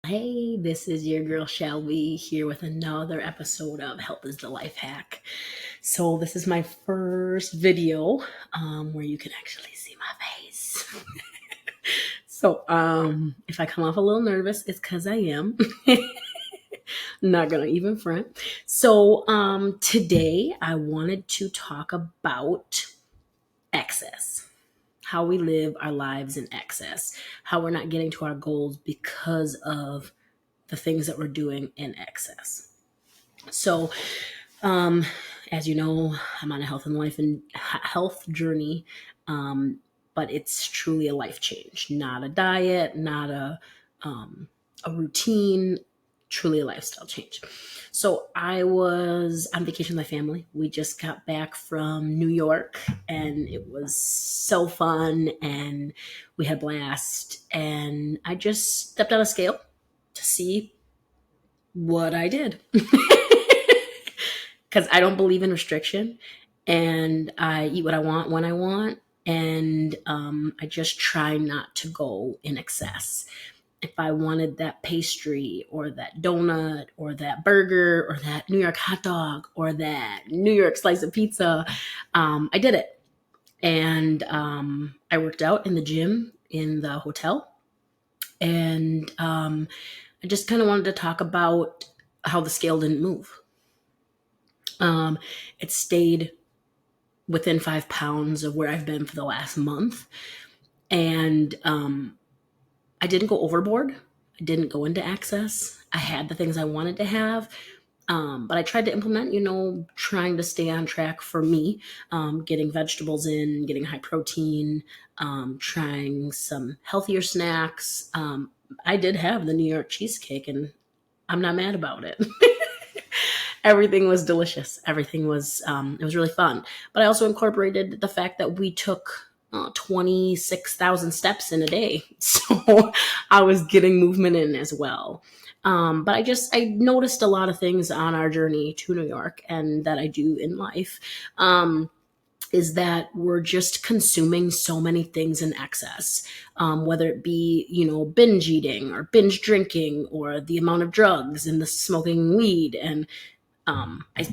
Hey, this is your girl Shelby here with another episode of Health is the Life Hack. So, this is my first video where you can actually see my face. If I come off a little nervous, it's because I am. Not gonna even front. Today I wanted to talk about excess. How we live our lives in excess, how we're not getting to our goals because of the things that we're doing in excess. So, as you know, I'm on a health journey, but it's truly a life change, not a diet, not a routine, truly a lifestyle change. So I was on vacation with my family. We just got back from New York and it was so fun and we had a blast. And I just stepped on a scale to see what I did. Because I don't believe in restriction and I eat what I want when I want. And I just try not to go in excess. If I wanted that pastry or that donut or that burger or that New York hot dog or that New York slice of pizza, I did it. And I worked out in the gym in the hotel. And I just kind of wanted to talk about how the scale didn't move. It stayed within 5 pounds of where I've been for the last month. And I didn't go overboard. I didn't go into excess. I had the things I wanted to have. But I tried to implement, trying to stay on track for me, getting vegetables in, getting high protein, trying some healthier snacks. I did have the New York cheesecake and I'm not mad about it. Everything was delicious. Everything was, it was really fun. But I also incorporated the fact that we took 26,000 steps in a day. So I was getting movement in as well. But I noticed a lot of things on our journey to New York and that I do in life. Is that we're just consuming so many things in excess, whether it be, binge eating or binge drinking or the amount of drugs and the smoking weed. And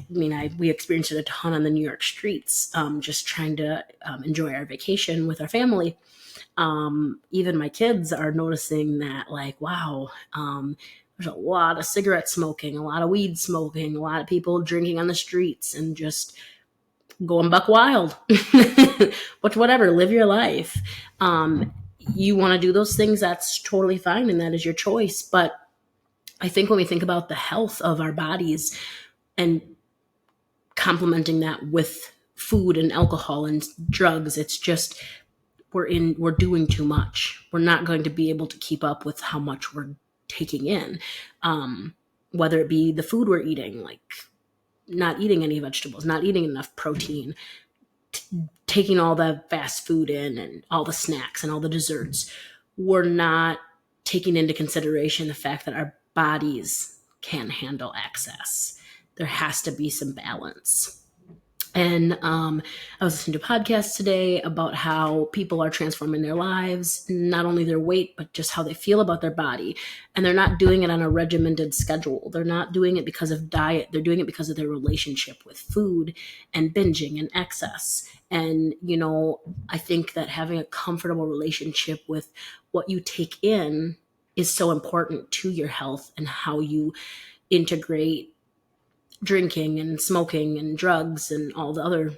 we experienced it a ton on the New York streets, just trying to enjoy our vacation with our family. Even my kids are noticing that, like, wow, there's a lot of cigarette smoking, a lot of weed smoking, a lot of people drinking on the streets and just going buck wild. But whatever, live your life. You want to do those things, that's totally fine, and that is your choice. But I think when we think about the health of our bodies and complementing that with food and alcohol and drugs, it's just we're doing too much. We're not going to be able to keep up with how much we're taking in, whether it be the food we're eating, like not eating any vegetables, not eating enough protein, taking all the fast food in and all the snacks and all the desserts. We're not taking into consideration the fact that our bodies can handle excess. There has to be some balance. And I was listening to a podcast today about how people are transforming their lives, not only their weight, but just how they feel about their body. And they're not doing it on a regimented schedule. They're not doing it because of diet. They're doing it because of their relationship with food and binging and excess. And, I think that having a comfortable relationship with what you take in is so important to your health and how you integrate drinking and smoking and drugs and all the other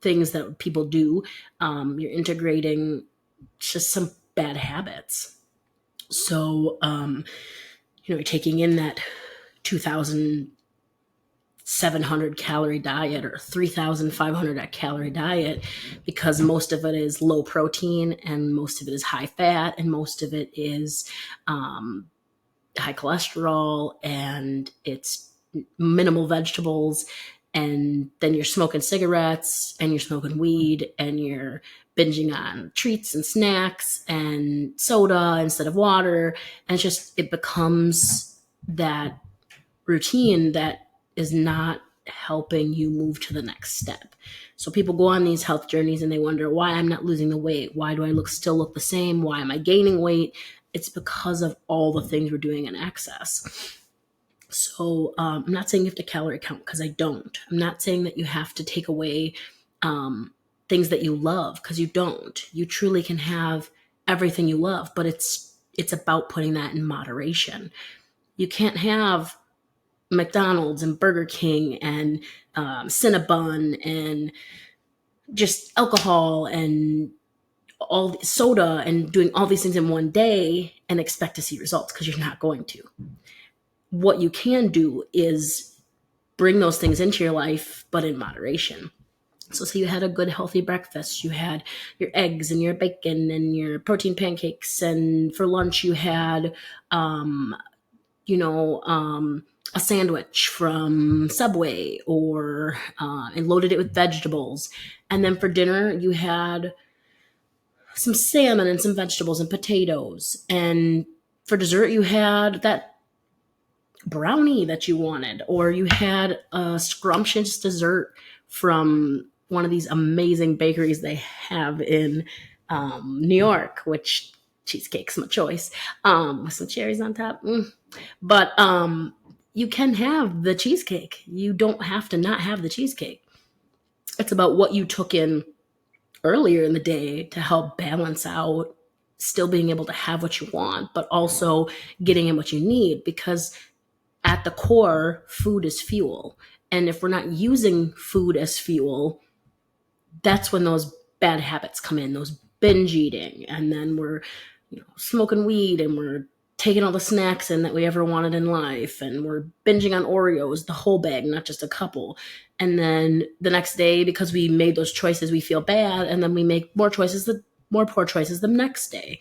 things that people do. You're integrating just some bad habits. So, you're taking in that 2,700 calorie diet or 3,500 calorie diet because most of it is low protein and most of it is high fat and most of it is high cholesterol and it's minimal vegetables, and then you're smoking cigarettes and you're smoking weed and you're binging on treats and snacks and soda instead of water, and it becomes that routine that is not helping you move to the next step. So people go on these health journeys and they wonder why I'm not losing the weight. Why do I still look the same? Why am I gaining weight? It's because of all the things we're doing in excess. So I'm not saying you have to calorie count, because I don't. I'm not saying that you have to take away things that you love, because you don't. You truly can have everything you love, but it's about putting that in moderation. You can't have McDonald's and Burger King and Cinnabon and just alcohol and all soda and doing all these things in one day and expect to see results, because you're not going to. What you can do is bring those things into your life, but in moderation. So say you had a good healthy breakfast, you had your eggs and your bacon and your protein pancakes, and for lunch you had a sandwich from Subway, or and loaded it with vegetables. And then for dinner you had some salmon and some vegetables and potatoes. And for dessert you had that brownie that you wanted, or you had a scrumptious dessert from one of these amazing bakeries they have in New York, which cheesecake's my choice, with some cherries on top. But you can have the cheesecake. You don't have to not have the cheesecake. It's about what you took in earlier in the day to help balance out still being able to have what you want, but also getting in what you need, because at the core, food is fuel. And if we're not using food as fuel, that's when those bad habits come in, those binge eating. And then we're smoking weed, and we're taking all the snacks in that we ever wanted in life, and we're binging on Oreos, the whole bag, not just a couple. And then the next day, because we made those choices, we feel bad, and then we make more poor choices the next day.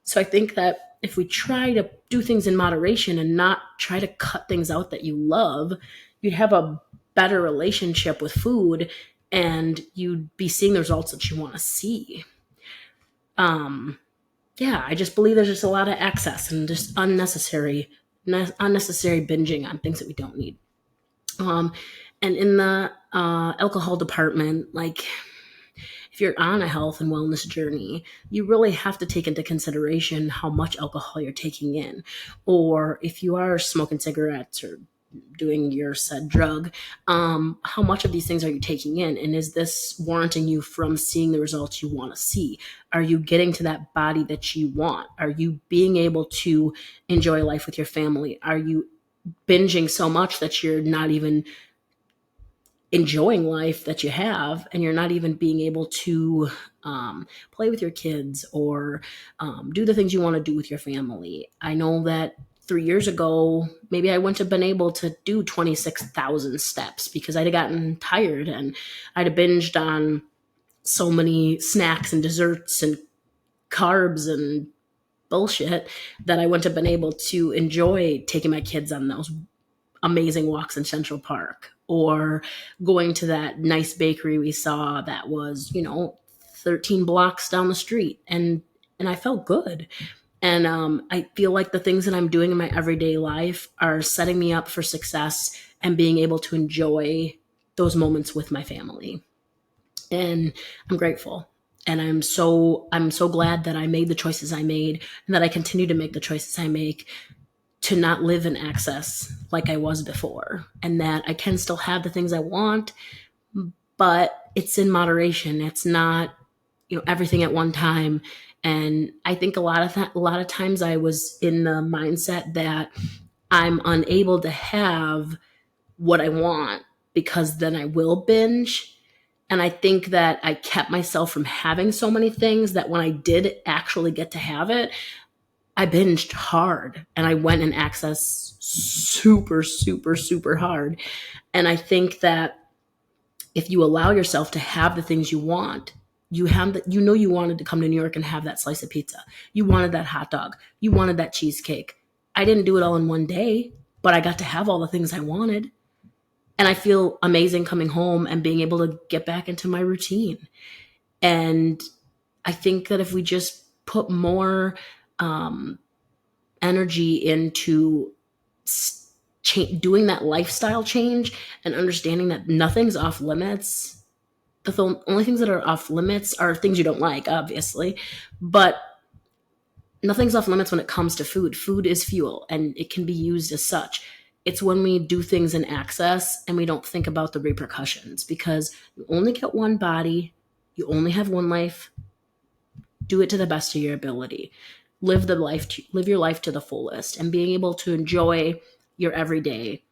So I think that if we try to do things in moderation and not try to cut things out that you love, you'd have a better relationship with food, and you'd be seeing the results that you want to see. I just believe there's just a lot of excess and just unnecessary binging on things that we don't need. And in the alcohol department, like, if you're on a health and wellness journey, you really have to take into consideration how much alcohol you're taking in. Or if you are smoking cigarettes or doing your said drug, how much of these things are you taking in? And is this warranting you from seeing the results you want to see? Are you getting to that body that you want? Are you being able to enjoy life with your family? Are you binging so much that you're not even enjoying life that you have, and you're not even being able to play with your kids, or do the things you want to do with your family? I know that 3 years ago, maybe I wouldn't have been able to do 26,000 steps, because I'd have gotten tired, and I'd have binged on so many snacks and desserts and carbs and bullshit that I wouldn't have been able to enjoy taking my kids on those amazing walks in Central Park, or going to that nice bakery we saw that was 13 blocks down the street, and I felt good. And I feel like the things that I'm doing in my everyday life are setting me up for success and being able to enjoy those moments with my family. And I'm grateful. And I'm so glad that I made the choices I made, and that I continue to make the choices I make, to not live in excess like I was before, and that I can still have the things I want, but it's in moderation. It's not, everything at one time. And I think a lot of times I was in the mindset that I'm unable to have what I want, because then I will binge. And I think that I kept myself from having so many things that when I did actually get to have it, I binged hard, and I went in access super, super, super hard. And I think that if you allow yourself to have the things you want, you wanted to come to New York and have that slice of pizza. You wanted that hot dog. You wanted that cheesecake. I didn't do it all in one day, but I got to have all the things I wanted. And I feel amazing coming home and being able to get back into my routine. And I think that if we just put more energy into doing that lifestyle change, and understanding that nothing's off limits. The only things that are off limits are things you don't like, obviously, but nothing's off limits when it comes to food. Food is fuel and it can be used as such. It's when we do things in excess and we don't think about the repercussions, because you only get one body, you only have one life. Do it to the best of your ability. Live your life to the fullest, and being able to enjoy your everyday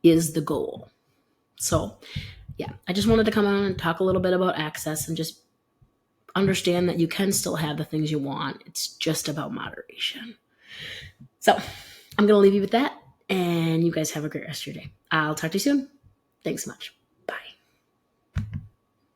is the goal. So, yeah, I just wanted to come on and talk a little bit about access and just understand that you can still have the things you want. It's just about moderation. So, I'm going to leave you with that, and you guys have a great rest of your day. I'll talk to you soon. Thanks so much.